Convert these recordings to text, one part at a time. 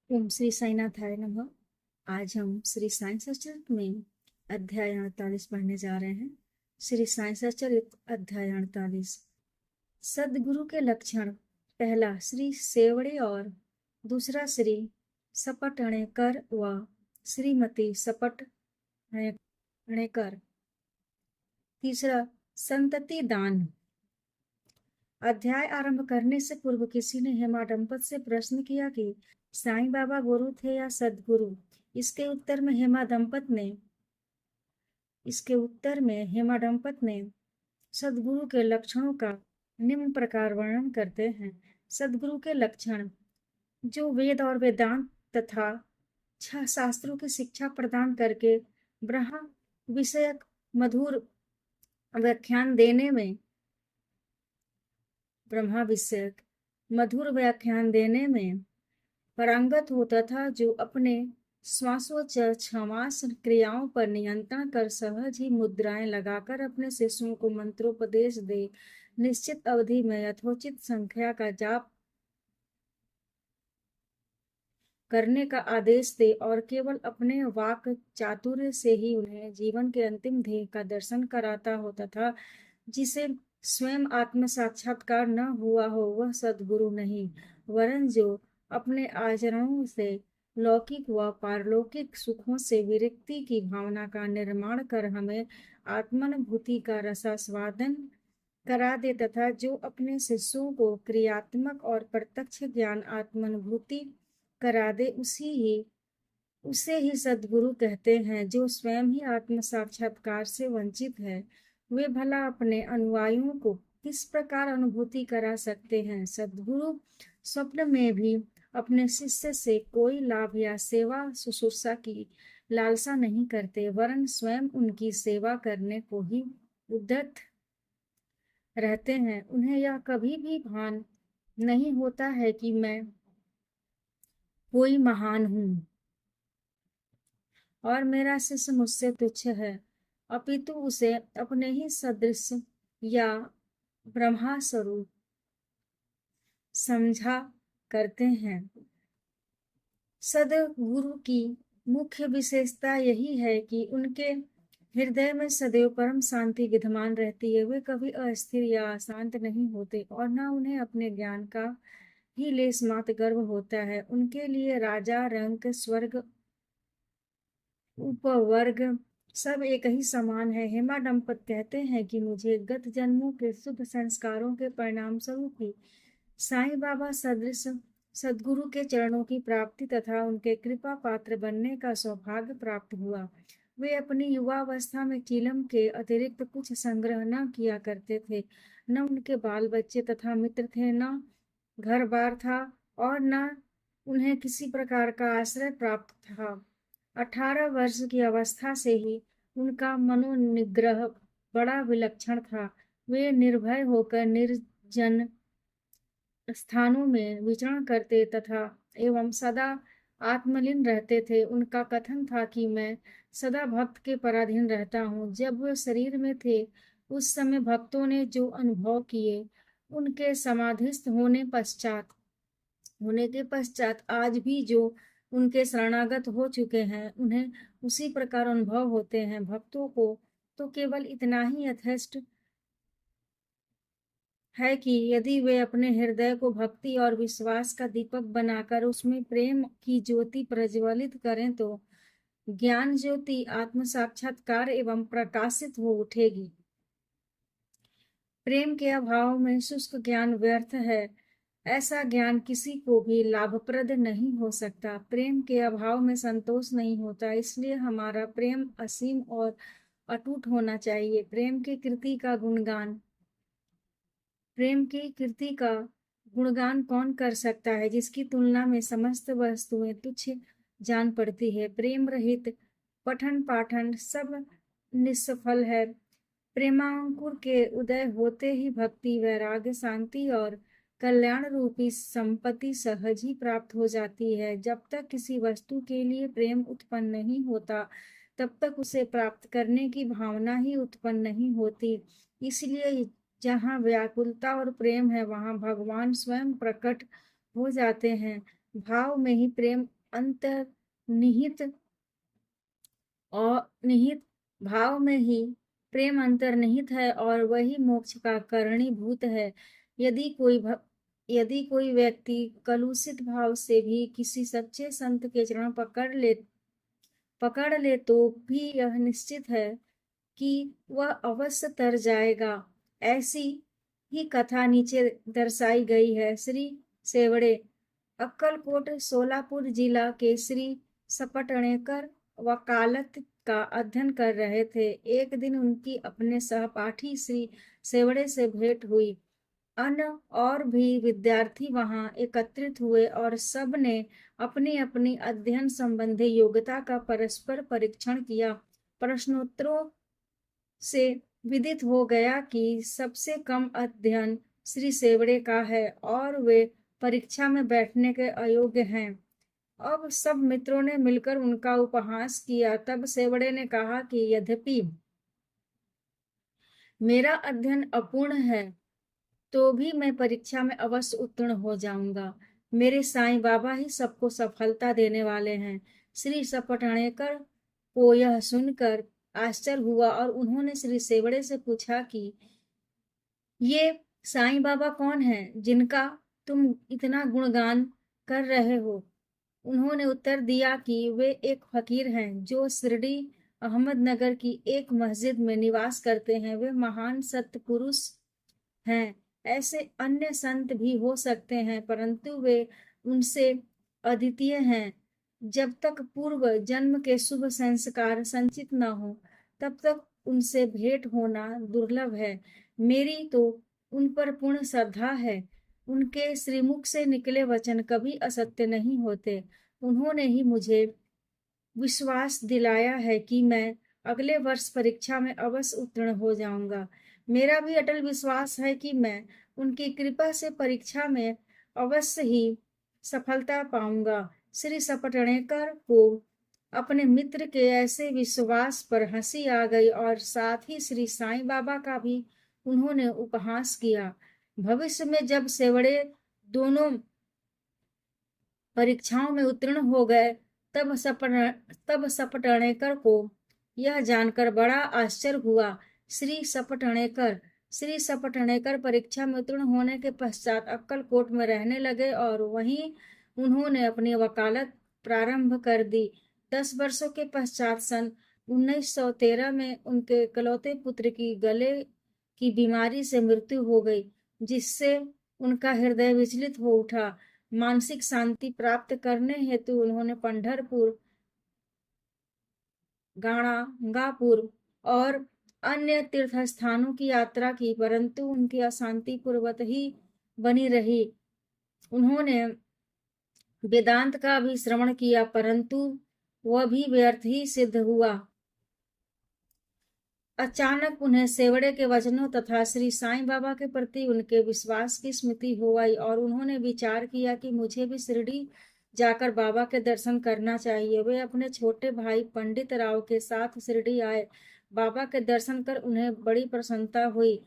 ओम श्री साईनाथाय नमः। आज हम श्री साई सचरित में अध्याय 48 पढ़ने जा रहे हैं। श्री साई सचरित अध्याय 48। सदगुरु के लक्षण। पहला श्री सेवड़े और दूसरा श्री सपट अणेकर व श्रीमती सपट अणेकर। तीसरा संतति दान। अध्याय आरंभ करने से पूर्व किसी ने हेमा दंपत से प्रश्न किया कि साईं बाबा गुरु थे या सदगुरु। इसके उत्तर में हेमा दंपत ने सदगुरु के लक्षणों का निम्न प्रकार वर्णन करते हैं। सदगुरु के लक्षण: जो वेद और वेदांत तथा 6 शास्त्रों की शिक्षा प्रदान करके ब्रह्म विषयक मधुर व्याख्यान देने में पारंगत हो तथा जो अपने श्वासोच्छ्वास क्रियाओं पर नियंत्रण कर सहज ही मुद्राएं लगाकर अपने शिष्यों को मंत्रोपदेश दे, निश्चित अवधि में यथोचित संख्या का जाप करने का आदेश दे और केवल अपने वाक चातुर्य से ही उन्हें जीवन के अंतिम ध्येय का दर्शन कराता हो तथा जिसे स्वयं आत्म साक्षात्कार न हुआ हो वह सदगुरु नहीं, वरन जो अपने आचरणों से लौकिक व पारलौकिक सुखों से विरक्ति की भावना का निर्माण कर हमें आत्मानुभूति का रसास्वादन करा दे तथा जो अपने शिष्यों को क्रियात्मक और प्रत्यक्ष ज्ञान आत्मानुभूति करा दे उसे ही सदगुरु कहते हैं। जो स्वयं ही आत्म साक्षात्कार से वंचित है वे भला अपने अनुयायियों को किस प्रकार अनुभूति करा सकते हैं। सदगुरु स्वप्न में भी अपने शिष्य से कोई लाभ या सेवा शुश्रूषा की लालसा नहीं करते, वरन स्वयं उनकी सेवा करने को ही उद्यत रहते हैं। उन्हें यह कभी भी भान नहीं होता है कि मैं कोई महान हूँ और मेरा शिष्य मुझसे तुच्छ है, अपितु उसे अपने ही सदृश या ब्रह्मा स्वरूप समझा करते हैं। सदगुरु की मुख्य विशेषता यही है कि उनके हृदय में सदैव परम शांति विद्यमान रहती है। वे कभी अस्थिर या अशांत नहीं होते और न उन्हें अपने ज्ञान का ही लेश मात्र गर्व होता है। उनके लिए राजा, रंक, स्वर्ग, उपवर्ग सब एक ही समान है। हेमा दंपत कहते हैं कि मुझे गत जन्मों के शुभ संस्कारों के परिणाम स्वरूप ही साईं बाबा सदृश सदगुरु के चरणों की प्राप्ति तथा उनके कृपा पात्र बनने का सौभाग्य प्राप्त हुआ। वे अपनी युवावस्था में चिलम के अतिरिक्त कुछ संग्रह न किया करते थे। न उनके बाल बच्चे तथा मित्र थे, न घर बार था और न उन्हें किसी प्रकार का आश्रय प्राप्त था। 18 वर्ष की अवस्था से ही उनका मनोनिग्रह बड़ा विलक्षण था। वे निर्भय होकर निर्जन स्थानों में विचरण करते तथा एवं सदा आत्मलीन रहते थे। उनका कथन था कि मैं सदा भक्त के पराधीन रहता हूँ। जब वे शरीर में थे उस समय भक्तों ने जो अनुभव किए उनके समाधिस्थ होने के पश्चात आज भी जो उनके शरणागत हो चुके हैं उन्हें उसी प्रकार अनुभव होते हैं। भक्तों को तो केवल इतना ही यथेष्ट है कि यदि वे अपने हृदय को भक्ति और विश्वास का दीपक बनाकर उसमें प्रेम की ज्योति प्रज्वलित करें तो ज्ञान ज्योति आत्म साक्षात्कार एवं प्रकाशित हो उठेगी। प्रेम के अभाव में शुष्क ज्ञान व्यर्थ है, ऐसा ज्ञान किसी को भी लाभप्रद नहीं हो सकता। प्रेम के अभाव में संतोष नहीं होता, इसलिए हमारा प्रेम असीम और अटूट होना चाहिए। प्रेम की कीर्ति का गुणगान कौन कर सकता है जिसकी तुलना में समस्त वस्तुएं तुच्छ जान पड़ती है। प्रेम रहित पठन पाठन सब निष्फल है। प्रेमांकुर के उदय होते ही भक्ति, वैराग्य, शांति और कल्याण रूपी संपत्ति सहज ही प्राप्त हो जाती है। जब तक किसी वस्तु के लिए प्रेम उत्पन्न नहीं होता तब तक उसे प्राप्त करने की भावना ही उत्पन्न नहीं होती। इसलिए जहाँ व्याकुलता और प्रेम है वहाँ भगवान स्वयं प्रकट हो जाते हैं। भाव में ही प्रेम अंतर्निहित और निहित भाव में ही प्रेम अंतर्निहित है और वही मोक्ष का कारणीभूत है। यदि कोई व्यक्ति कलुषित भाव से भी किसी सच्चे संत के चरण पकड़ ले तो भी यह निश्चित है कि वह अवश्य तर जाएगा। ऐसी ही कथा नीचे दर्शाई गई है। श्री सेवड़े अक्कलकोट सोलापुर जिला के श्री सपटणेकर वकालत का अध्ययन कर रहे थे। एक दिन उनकी अपने सहपाठी श्री सेवड़े से भेंट हुई। अन्य और भी विद्यार्थी वहां एकत्रित हुए और सब ने अपनी अपनी अध्ययन संबंधी योग्यता का परस्पर परीक्षण किया। प्रश्नोत्तरों से विदित हो गया कि सबसे कम अध्ययन श्री सेवड़े का है और वे परीक्षा में बैठने के अयोग्य हैं। अब सब मित्रों ने मिलकर उनका उपहास किया। तब सेवड़े ने कहा कि यद्यपि मेरा अध्ययन अपूर्ण है तो भी मैं परीक्षा में अवश्य उत्तीर्ण हो जाऊंगा। मेरे साईं बाबा ही सबको सफलता देने वाले हैं। श्री सपटणेकर को यह सुनकर आश्चर्य हुआ और उन्होंने श्री सेवड़े से पूछा कि ये साईं बाबा कौन हैं जिनका तुम इतना गुणगान कर रहे हो। उन्होंने उत्तर दिया कि वे एक फकीर हैं जो शिरडी अहमदनगर की एक मस्जिद में निवास करते हैं। वे महान सत्य पुरुष हैं। ऐसे अन्य संत भी हो सकते हैं परंतु वे उनसे अद्वितीय हैं। जब तक पूर्व जन्म के शुभ संस्कार संचित न हो तब तक उनसे भेंट होना दुर्लभ है। मेरी तो उन पर पूर्ण श्रद्धा है। उनके श्रीमुख से निकले वचन कभी असत्य नहीं होते। उन्होंने ही मुझे विश्वास दिलाया है कि मैं अगले वर्ष परीक्षा में अवश्य उत्तीर्ण हो जाऊंगा। मेरा भी अटल विश्वास है कि मैं उनकी कृपा से परीक्षा में अवश्य ही सफलता पाऊंगा। श्री सपटणेकर को अपने मित्र के ऐसे विश्वास पर हंसी आ गई और साथ ही श्री साईं बाबा का भी उन्होंने उपहास किया। भविष्य में जब सेवड़े दोनों परीक्षाओं में उत्तीर्ण हो गए तब सपटणेकर को यह जानकर बड़ा आश्चर्य हुआ। श्री सपटणेकर परीक्षा में उत्तीर्ण होने के पश्चात अक्कलकोट में रहने लगे और वहीं उन्होंने अपनी वकालत प्रारंभ कर दी। 10 वर्षों के पश्चात सन 1913 में उनके इकलौते पुत्र की गले की बीमारी से मृत्यु हो गई, जिससे उनका हृदय विचलित हो उठा। मानसिक शांति प्राप्त करने हेतु उन्होंने पंढरपुर, गाणगापुर और अन्य तीर्थ स्थानों की यात्रा की परंतु उनकी अशांति पूर्वत ही बनी रही। उन्होंने वेदांत का भी श्रवण किया परंतु वह भी व्यर्थ ही सिद्ध हुआ। अचानक उन्हें सेवड़े के वचनों तथा श्री साईं बाबा के प्रति उनके विश्वास की स्मृति हो आई और उन्होंने विचार किया कि मुझे भी शिरडी जाकर बाबा के दर्शन करना चाहिए। वे अपने छोटे भाई पंडित राव के साथ शिरडी आए। बाबा के दर्शन कर उन्हें बड़ी प्रसन्नता हुई।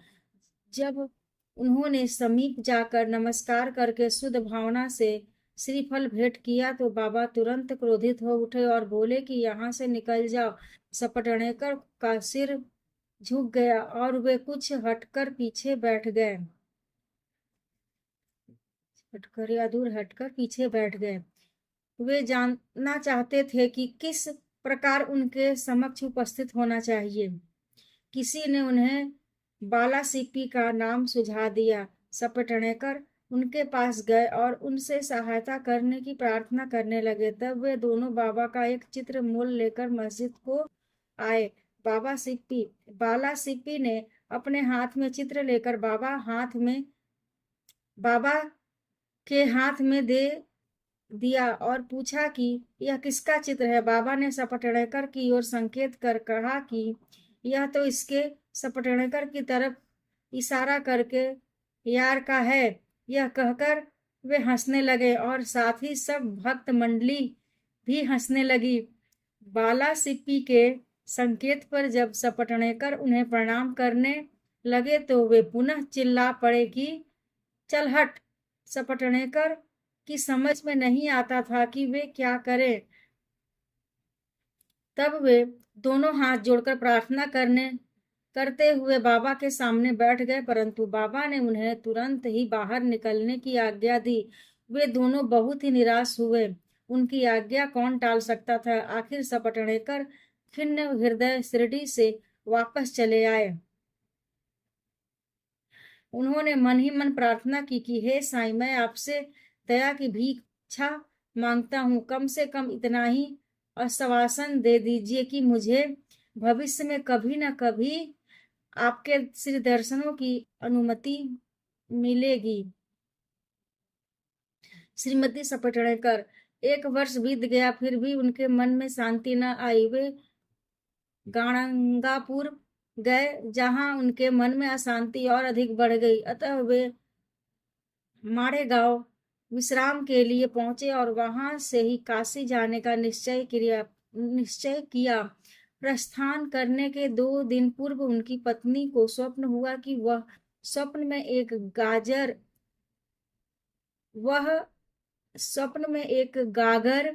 जब उन्होंने समीप जाकर नमस्कार करके शुद्ध भावना से श्रीफल भेंट किया तो बाबा तुरंत क्रोधित हो उठे और बोले कि यहाँ से निकल जाओ। सपटणेकर का सिर झुक गया और वे कुछ हटकर पीछे बैठ गए। हटकर पीछे बैठ गए। वे जानना चाहते थे कि किस प्रकार उनके समक्ष उपस्थित होना चाहिए। किसी ने उन्हें बाला सिप्पी का नाम सुझा दिया। सपटणेकर उनके पास गए और उनसे सहायता करने की प्रार्थना करने लगे। तब वे दोनों बाबा का एक चित्र मूल लेकर मस्जिद को आए। बाला सिप्पी ने अपने हाथ में चित्र लेकर बाबा के हाथ में दे दिया और पूछा कि यह किसका चित्र है। बाबा ने सपटणेकर की ओर संकेत कर कहा कि यह तो इसके सपटणेकर की तरफ इशारा करके यार का है। यह कहकर वे हंसने लगे और साथ ही सब भक्त मंडली भी हंसने लगी। बाला सिप्पी के संकेत पर जब सपटणेकर उन्हें प्रणाम करने लगे तो वे पुनः चिल्ला पड़े कि चल हट। सपटणेकर कि समझ में नहीं आता था कि वे क्या करें। तब वे दोनों हाथ जोड़कर प्रार्थना करते हुए बाबा के सामने बैठ गए, परंतु बाबा ने उन्हें तुरंत ही बाहर निकलने की आज्ञा दी। वे दोनों बहुत ही निराश हुए। उनकी आज्ञा कौन टाल सकता था। आखिर सपटनेकर खिन्न हृदय शिरडी से वापस चले आए। उन्होंने मन ही मन प्रार्थना की कि हे साईं, मैं आपसे दया की भिक्षा मांगता हूँ। कम से कम इतना ही आश्वासन दे दीजिए कि मुझे भविष्य में कभी न कभी आपके श्री दर्शनों की अनुमति मिलेगी। श्रीमती सपटनेकर, 1 वर्ष बीत गया, फिर भी उनके मन में शांति न आई। वे गाणगापुर गए, जहां उनके मन में अशांति और अधिक बढ़ गई। अतः वे माड़ेगांव विश्राम के लिए पहुंचे और वहां से ही काशी जाने का निश्चय किया। प्रस्थान करने के 2 दिन पूर्व उनकी पत्नी को स्वप्न हुआ कि वह स्वप्न में एक गागर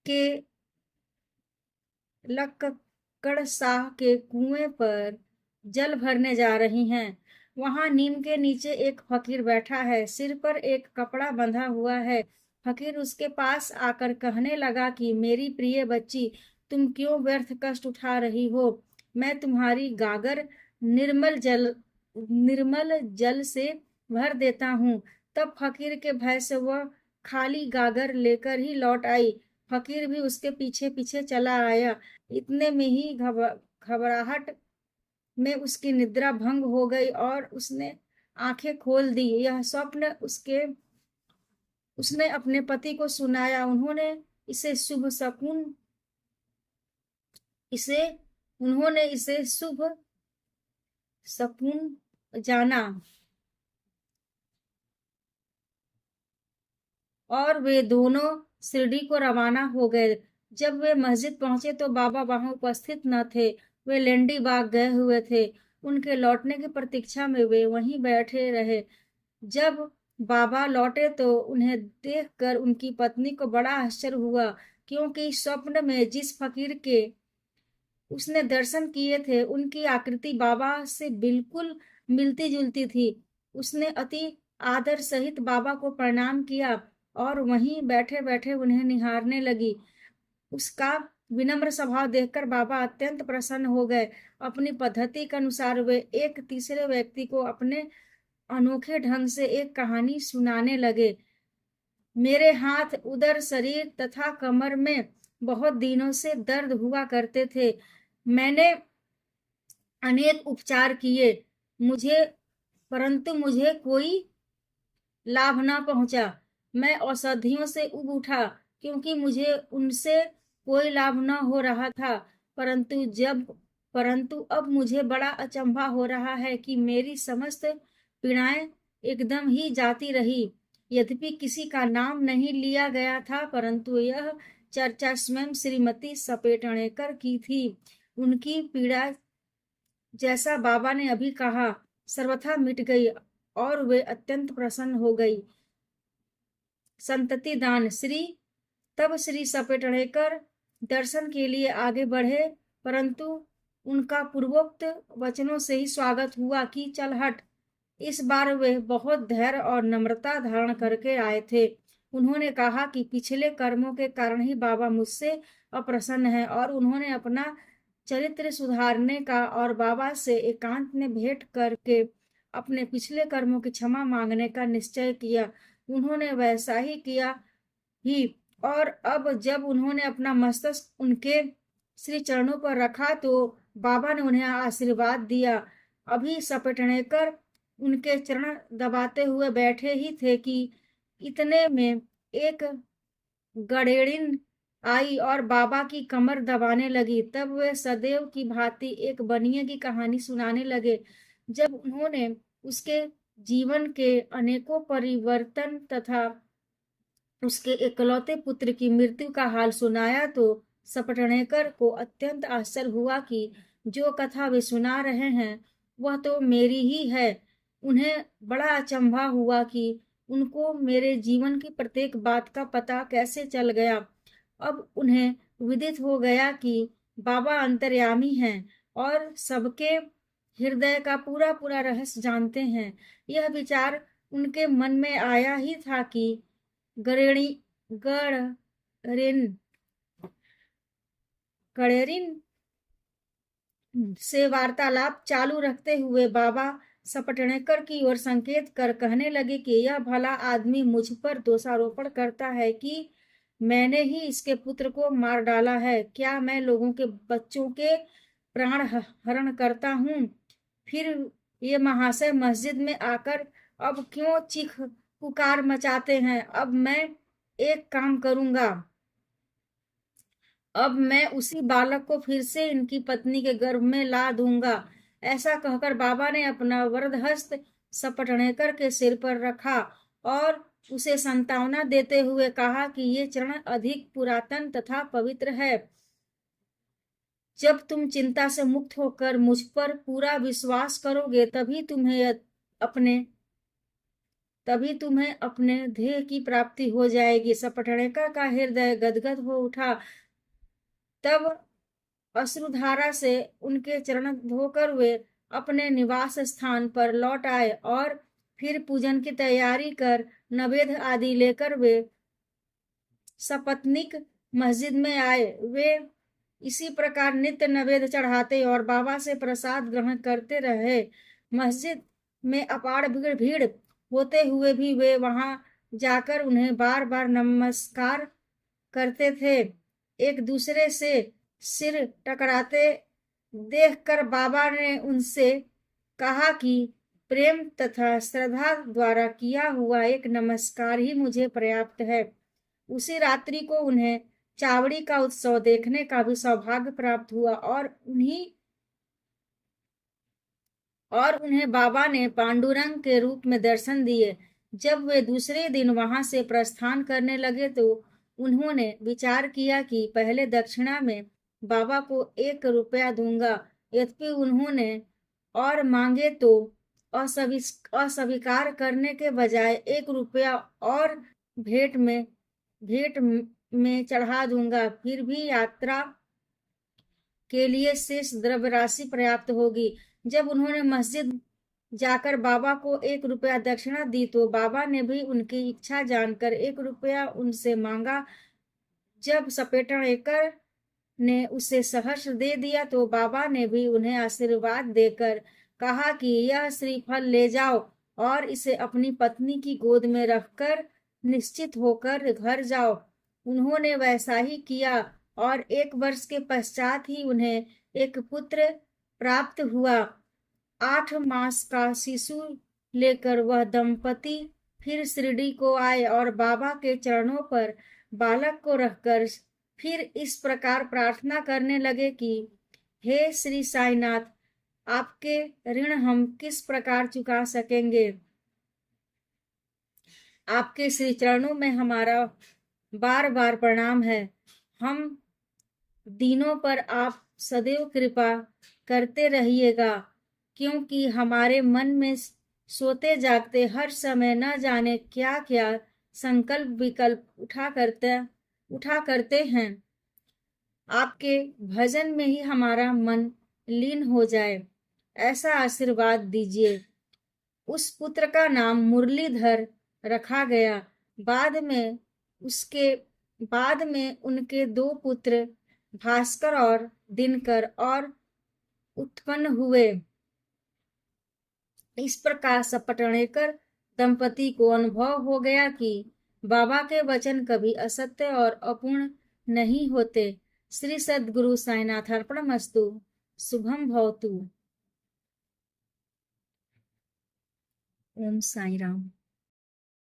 के लक्कड़ शाह के कुएं पर जल भरने जा रही हैं। वहां नीम के नीचे एक फकीर बैठा है, सिर पर एक कपड़ा बंधा हुआ है। फकीर उसके पास आकर कहने लगा कि मेरी प्रिय बच्ची, तुम क्यों व्यर्थ कष्ट उठा रही हो। मैं तुम्हारी गागर निर्मल जल से भर देता हूँ। तब फकीर के भय से वह खाली गागर लेकर ही लौट आई। फकीर भी उसके पीछे पीछे चला आया। इतने में ही घबराहट में उसकी निद्रा भंग हो गई और उसने आंखें खोल दी। यह स्वप्न उसने अपने पति को सुनाया। उन्होंने इसे शुभ शकुन जाना और वे दोनों शिरडी को रवाना हो गए। जब वे मस्जिद पहुंचे तो बाबा वहां उपस्थित न थे। वे लेंडी बाग गए हुए थे। उनके लौटने की प्रतीक्षा में वे वहीं बैठे रहे। जब बाबा लौटे तो उन्हें देखकर उनकी पत्नी को बड़ा आश्चर्य हुआ, क्योंकि स्वप्न में जिस फकीर के उसने दर्शन किए थे उनकी आकृति बाबा से बिल्कुल मिलती जुलती थी। उसने अति आदर सहित बाबा को प्रणाम किया और वहीं बैठे बैठे उन्हें निहारने लगी। उसका विनम्र स्वभाव देखकर बाबा अत्यंत प्रसन्न हो गए। अपनी पद्धति के अनुसार वे एक तीसरे व्यक्ति को अपने अनोखे ढंग से एक कहानी सुनाने लगे। मेरे हाथ, उदर, शरीर तथा कमर में बहुत दिनों से दर्द हुआ करते थे। मैंने अनेक उपचार किए, परंतु मुझे कोई लाभ न पहुंचा। मैं औषधियों से उब उठा, क्योंकि मुझे उनसे कोई लाभ न हो रहा था। परंतु अब मुझे बड़ा अचंभा हो रहा है कि मेरी समस्त पीड़ाएं एकदम ही जाती रही। यद्यपि किसी का नाम नहीं लिया गया था, परंतु यह चर्चा स्वयं श्रीमती सपेटनेकर की थी। उनकी पीड़ा, जैसा बाबा ने अभी कहा, सर्वथा मिट गई और वे अत्यंत प्रसन्न हो गई। संतति दान। तब श्री सपेटनेकर दर्शन के लिए आगे बढ़े, परंतु उनका पूर्वोक्त वचनों से ही स्वागत हुआ कि चल हट। इस बार वे बहुत धैर्य और नम्रता धारण करके आए थे। उन्होंने कहा कि पिछले कर्मों के कारण ही बाबा मुझसे अप्रसन्न है और उन्होंने अपना चरित्र सुधारने का और बाबा से एकांत में भेंट करके अपने पिछले कर्मों की क्षमा मांगने का निश्चय किया। उन्होंने वैसा ही किया ही, और अब जब उन्होंने अपना मस्तक उनके श्री चरणों पर रखा तो बाबा ने उन्हें आशीर्वाद दिया। अभी सपेटनेकर उनके चरण दबाते हुए बैठे ही थे कि इतने में एक गड़ेड़िन आई और बाबा की कमर दबाने लगी। तब वे सदैव की भांति एक बनिए की कहानी सुनाने लगे। जब उन्होंने उसके जीवन के अनेकों परिवर्तन तथा उसके इकलौते पुत्र की मृत्यु का हाल सुनाया तो सपटनेकर को अत्यंत आश्चर्य हुआ कि जो कथा वे सुना रहे हैं वह तो मेरी ही है। उन्हें बड़ा अचंभा हुआ कि उनको मेरे जीवन की प्रत्येक बात का पता कैसे चल गया। अब उन्हें विदित हो गया कि बाबा अंतर्यामी हैं और सबके हृदय का पूरा पूरा रहस्य जानते हैं। यह विचार उनके मन में आया ही था कि गणेरी गणेरिन गणेरिन से वार्तालाप चालू रखते हुए बाबा सपटनेकर की ओर संकेत कर कहने लगे कि यह भला आदमी मुझ पर दोषारोपण करता है कि मैंने ही इसके पुत्र को मार डाला है। क्या मैं लोगों के बच्चों के प्राण हरण करता हूँ? फिर ये महाशय मस्जिद में आकर अब क्यों चीख पुकार मचाते हैं? अब मैं एक काम करूंगा, अब मैं उसी बालक को फिर से इनकी पत्नी के गर्भ में ला दूंगा। ऐसा कहकर बाबा ने अपना वरद हस्त सपटनेकर के सिर पर रखा और उसे सांत्वना देते हुए कहा कि ये चरण अधिक पुरातन तथा पवित्र है। जब तुम चिंता से मुक्त होकर मुझ पर पूरा विश्वास करोगे तभी तुम्हें अपने ध्येय की प्राप्ति हो जाएगी। सपटनेकर का हृदय गदगद हो उठा। तब अश्रुधारा से उनके चरण धोकर वे अपने निवास स्थान पर लौट आए और फिर पूजन की तैयारी कर नवेद आदि लेकर वे सपत्नीक मस्जिद में आए। वे इसी प्रकार नित्य नवेद चढ़ाते और बाबा से प्रसाद ग्रहण करते रहे। मस्जिद में अपार भीड़ होते हुए भी वे वहां जाकर उन्हें बार बार नमस्कार करते थे। एक दूसरे से सिर टकराते देखकर बाबा ने उनसे कहा कि प्रेम तथा श्रद्धा द्वारा किया हुआ एक नमस्कार ही मुझे पर्याप्त है। उसी रात्रि को उन्हें चावड़ी का उत्सव देखने का भी सौभाग्य प्राप्त हुआ और उन्हें बाबा ने पांडुरंग के रूप में दर्शन दिए। जब वे दूसरे दिन वहां से प्रस्थान करने लगे तो उन्होंने विचार किया कि पहले दक्षिणा में बाबा को 1 रुपया दूंगा। यद्यपि उन्होंने और मांगे तो अस्वीकार करने के बजाय 1 रुपया और भेंट में चढ़ा दूंगा, फिर भी यात्रा के लिए शेष द्रव्य राशि पर्याप्त होगी। जब उन्होंने मस्जिद जाकर बाबा को 1 रुपया दक्षिणा दी तो बाबा ने भी उनकी इच्छा जानकर 1 रुपया उनसे मांगा। जब सपेटनेकर ने उसे सहर्ष दे दिया तो बाबा ने भी उन्हें आशीर्वाद देकर कहा कि यह श्रीफल ले जाओ और इसे अपनी पत्नी की गोद में रखकर निश्चित होकर घर जाओ। उन्होंने वैसा ही किया और 1 वर्ष के पश्चात ही उन्हें एक पुत्र प्राप्त हुआ। 8 मास का शिशु लेकर वह दंपति फिर शिरडी को आए और बाबा के चरणों पर बालक को रखकर फिर इस प्रकार प्रार्थना करने लगे कि हे श्री साईनाथ, आपके ऋण हम किस प्रकार चुका सकेंगे। आपके श्री चरणों में हमारा बार बार प्रणाम है। हम दीनों पर आप सदैव कृपा करते रहिएगा, क्योंकि हमारे मन में सोते जागते हर समय न जाने क्या क्या संकल्प विकल्प उठा करते हैं। आपके भजन में ही हमारा मन लीन हो जाए, ऐसा आशीर्वाद दीजिए। उस पुत्र का नाम मुरलीधर रखा गया। बाद में उनके 2 पुत्र भास्कर और दिनकर और उत्पन्न हुए। इस प्रकार सपटनेकर दंपति को अनुभव हो गया कि बाबा के वचन कभी असत्य और अपूर्ण नहीं होते। श्री सद्गुरु साईनाथ अर्पणमस्तु। शुभम भवतु। ओम साई राम।